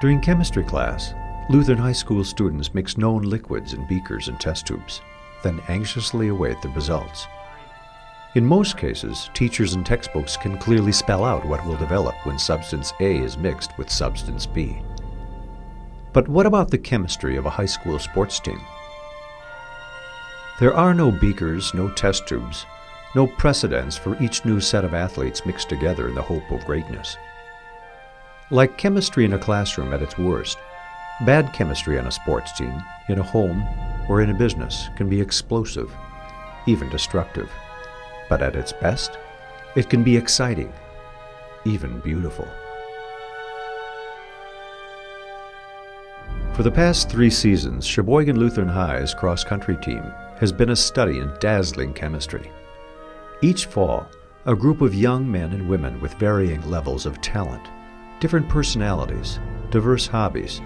During chemistry class, Lutheran high school students mix known liquids in beakers and test tubes, then anxiously await the results. In most cases, teachers and textbooks can clearly spell out what will develop when substance A is mixed with substance B. But what about the chemistry of a high school sports team? There are no beakers, no test tubes, no precedents for each new set of athletes mixed together in the hope of greatness. Like chemistry in a classroom at its worst, bad chemistry on a sports team, in a home, or in a business can be explosive, even destructive. But at its best, it can be exciting, even beautiful. For the past 3 seasons, Sheboygan Lutheran High's cross-country team has been a study in dazzling chemistry. Each fall, a group of young men and women with varying levels of talent, different personalities, diverse hobbies,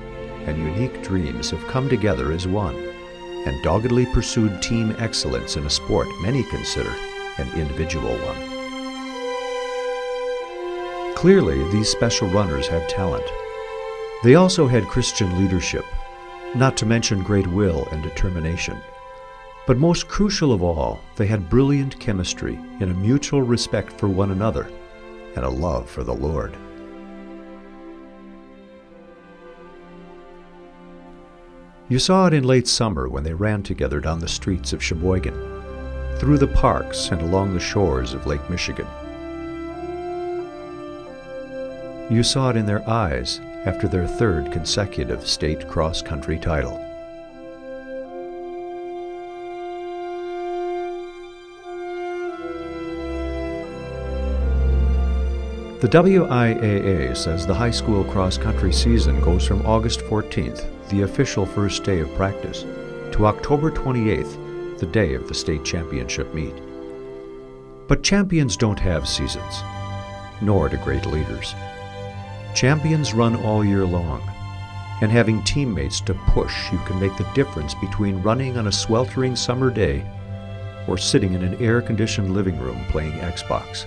and unique dreams have come together as one and doggedly pursued team excellence in a sport many consider an individual one. Clearly, these special runners had talent. They also had Christian leadership, not to mention great will and determination. But most crucial of all, they had brilliant chemistry in a mutual respect for one another and a love for the Lord. You saw it in late summer when they ran together down the streets of Sheboygan, through the parks and along the shores of Lake Michigan. You saw it in their eyes after their 3rd consecutive state cross-country title. The WIAA says the high school cross-country season goes from August 14th, the official first day of practice, to October 28th, the day of the state championship meet. But champions don't have seasons, nor do great leaders. Champions run all year long, and having teammates to push you can make the difference between running on a sweltering summer day or sitting in an air-conditioned living room playing Xbox.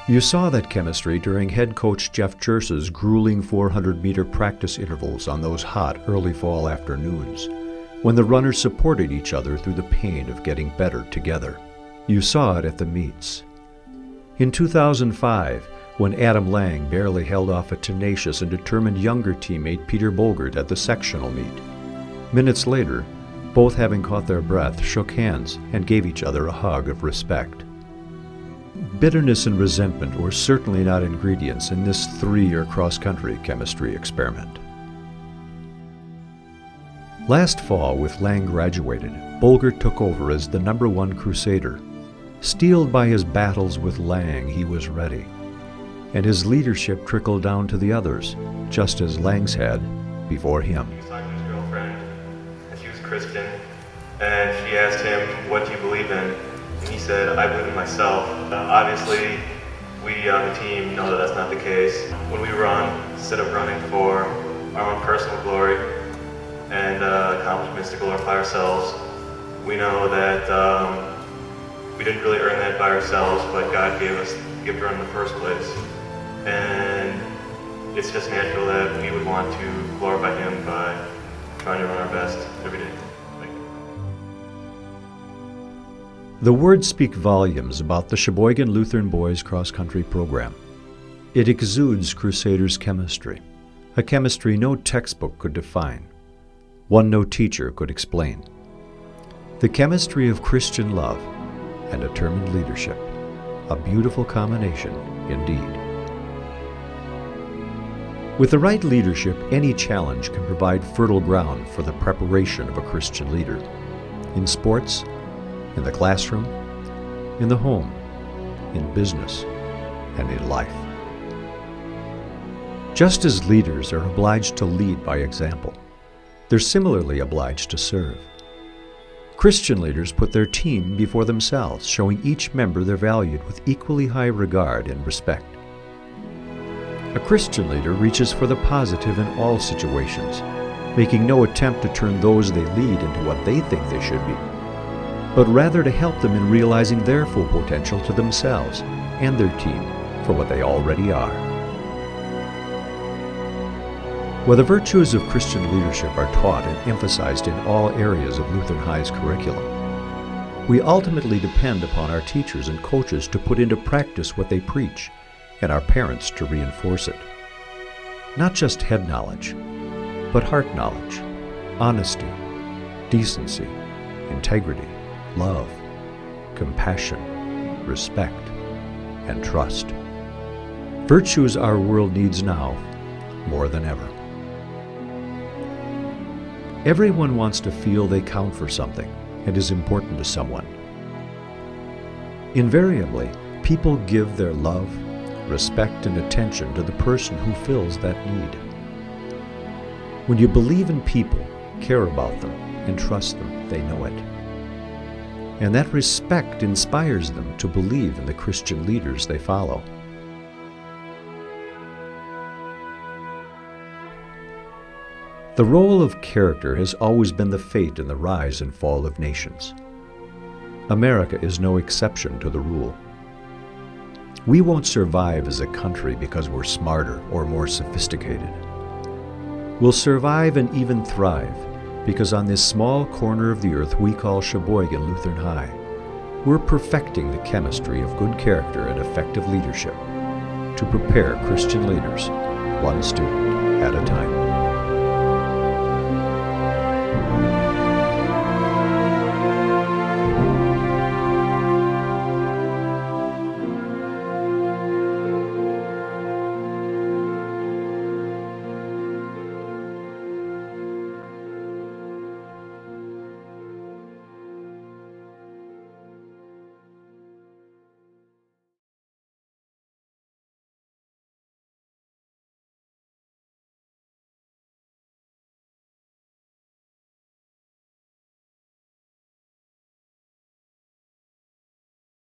You saw that chemistry during head coach Jeff Jerse's grueling 400-meter practice intervals on those hot early fall afternoons, when the runners supported each other through the pain of getting better together. You saw it at the meets. In 2005, when Adam Lang barely held off a tenacious and determined younger teammate Peter Bolgert at the sectional meet. Minutes later, both having caught their breath, shook hands and gave each other a hug of respect. Bitterness and resentment were certainly not ingredients in this 3-year cross-country chemistry experiment. Last fall, with Lang graduated, Bolgert took over as the #1 crusader. Steeled by his battles with Lang, he was ready. And his leadership trickled down to the others, just as Lang's had before him. He was talking to his girlfriend, and she was a Christian, and she asked him, "What do you believe in?" And he said, "I believe in myself." Obviously, we on the team know that that's not the case. When we run, instead of running for our own personal glory and accomplishments to glorify ourselves, we know that we didn't really earn that by ourselves, but God gave us the gift to run in the first place. And it's just natural that we would want to glorify Him by trying to run our best every day. The words speak volumes about the Sheboygan Lutheran Boys cross-country program. It exudes Crusaders' chemistry, a chemistry no textbook could define, one no teacher could explain. The chemistry of Christian love and determined leadership, a beautiful combination indeed. With the right leadership, any challenge can provide fertile ground for the preparation of a Christian leader. In sports, in the classroom, in the home, in business, and in life. Just as leaders are obliged to lead by example, they're similarly obliged to serve. Christian leaders put their team before themselves, showing each member they're valued with equally high regard and respect. A Christian leader reaches for the positive in all situations, making no attempt to turn those they lead into what they think they should be, but rather to help them in realizing their full potential to themselves and their team for what they already are. While the virtues of Christian leadership are taught and emphasized in all areas of Lutheran High's curriculum, we ultimately depend upon our teachers and coaches to put into practice what they preach, and our parents to reinforce it. Not just head knowledge, but heart knowledge, honesty, decency, integrity, love, compassion, respect, and trust. Virtues our world needs now more than ever. Everyone wants to feel they count for something and is important to someone. Invariably, people give their love, respect, and attention to the person who fills that need. When you believe in people, care about them, and trust them, they know it. And that respect inspires them to believe in the Christian leaders they follow. The role of character has always been the fate in the rise and fall of nations. America is no exception to the rule. We won't survive as a country because we're smarter or more sophisticated. We'll survive and even thrive because on this small corner of the earth we call Sheboygan Lutheran High, we're perfecting the chemistry of good character and effective leadership to prepare Christian leaders, one student at a time.